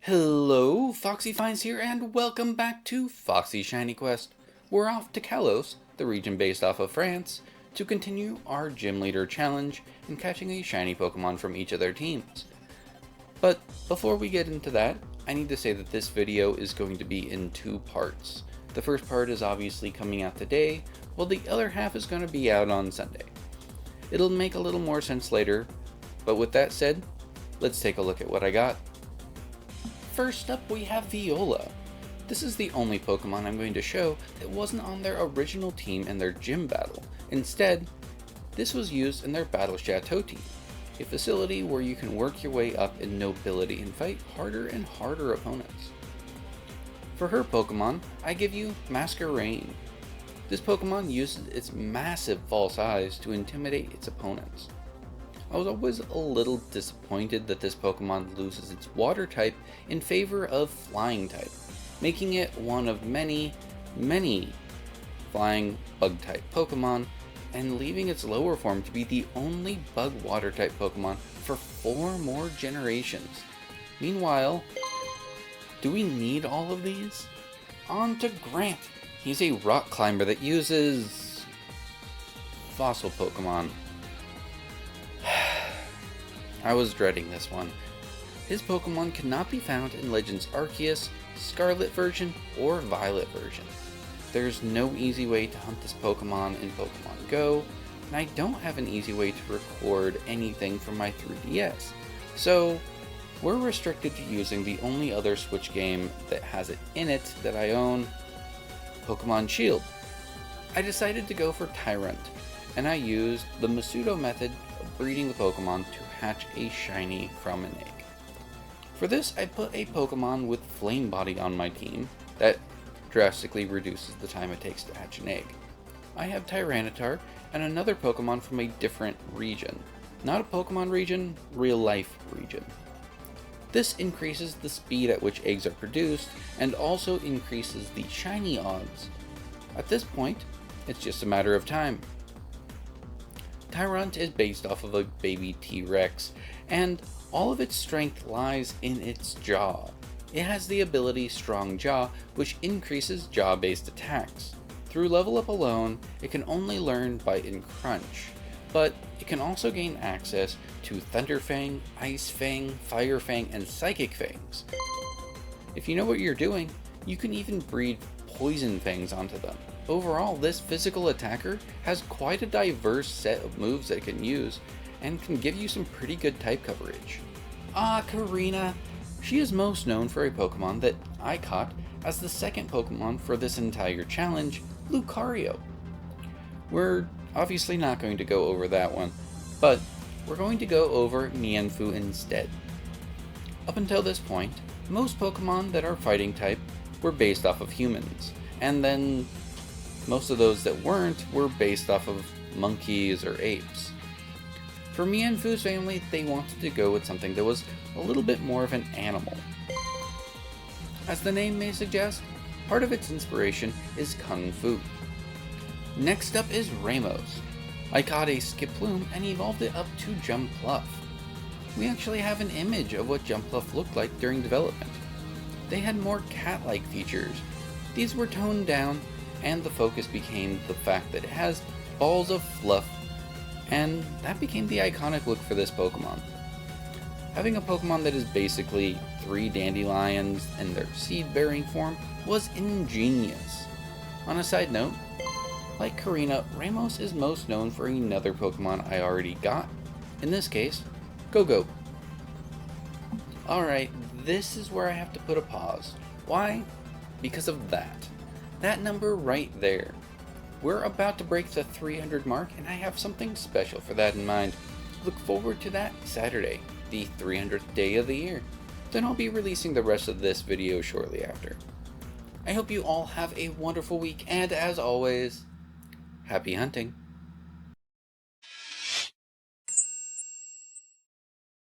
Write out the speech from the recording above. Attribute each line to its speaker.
Speaker 1: Hello, Foxy Finds here, and welcome back to Foxy Shiny Quest. We're off to Kalos, the region based off of France, to continue our Gym Leader challenge and catching a shiny Pokemon from each of their teams. But before we get into that, I need to say that this video is going to be in two parts. The first part is obviously coming out today, while the other half is going to be out on Sunday. It'll make a little more sense later, but with that said, let's take a look at what I got. First up, we have Viola. This is the only Pokemon I'm going to show that wasn't on their original team in their gym battle. Instead, this was used in their Battle Chateau team, a facility where you can work your way up in nobility and fight harder and harder opponents. For her Pokemon, I give you Masquerain. This Pokemon uses its massive false eyes to intimidate its opponents. I was always a little disappointed that this Pokemon loses its water type in favor of flying type, making it one of many flying bug type Pokemon, and leaving its lower form to be the only bug water type Pokemon for 4 more generations. Meanwhile, do we need all of these? On to Grant. He's a rock climber that uses fossil Pokemon. I was dreading this one. His Pokemon cannot be found in Legends Arceus, Scarlet version, or Violet version. There's no easy way to hunt this Pokemon in Pokemon Go, and I don't have an easy way to record anything from my 3DS. So, we're restricted to using the only other Switch game that has it in it that I own, Pokemon Shield. I decided to go for Tyrant, and I used the Masudo method of breeding the Pokemon to hatch a shiny from an egg. For this, I put a Pokemon with Flame Body on my team that drastically reduces the time it takes to hatch an egg. I have Tyranitar and another Pokemon from a different region. Not a Pokemon region, real life region. This increases the speed at which eggs are produced and also increases the shiny odds. At this point, it's just a matter of time. Tyrant is based off of a baby T-Rex, and all of its strength lies in its jaw. It has the ability Strong Jaw, which increases jaw-based attacks. Through level up alone, it can only learn Bite and Crunch, but it can also gain access to Thunder Fang, Ice Fang, Fire Fang, and Psychic Fangs. If you know what you're doing, you can even breed Poison Fangs onto them. Overall, this physical attacker has quite a diverse set of moves that it can use, and can give you some pretty good type coverage. Karina! She is most known for a Pokemon that I caught as the second Pokemon for this entire challenge, Lucario. We're obviously not going to go over that one, but we're going to go over Mienfoo instead. Up until this point, most Pokemon that are fighting type were based off of humans, and then most of those that weren't were based off of monkeys or apes. For Mienfoo's family, they wanted to go with something that was a little bit more of an animal. As the name may suggest, part of its inspiration is Kung Fu. Next up is Ramos. I caught a Skiploom and evolved it up to Jumpluff. We actually have an image of what Jumpluff looked like during development. They had more cat-like features. These were toned down, and the focus became the fact that it has balls of fluff, and that became the iconic look for this Pokemon. Having a Pokemon that is basically 3 dandelions in their seed-bearing form was ingenious. On a side note, like Karina, Ramos is most known for another Pokemon I already got, in this case, Go-Go. Alright, this is where I have to put a pause. Why? Because of that. That number right there. We're about to break the 300 mark, and I have something special for that in mind. Look forward to that Saturday, the 300th day of the year. Then I'll be releasing the rest of this video shortly after. I hope you all have a wonderful week, and as always, happy hunting.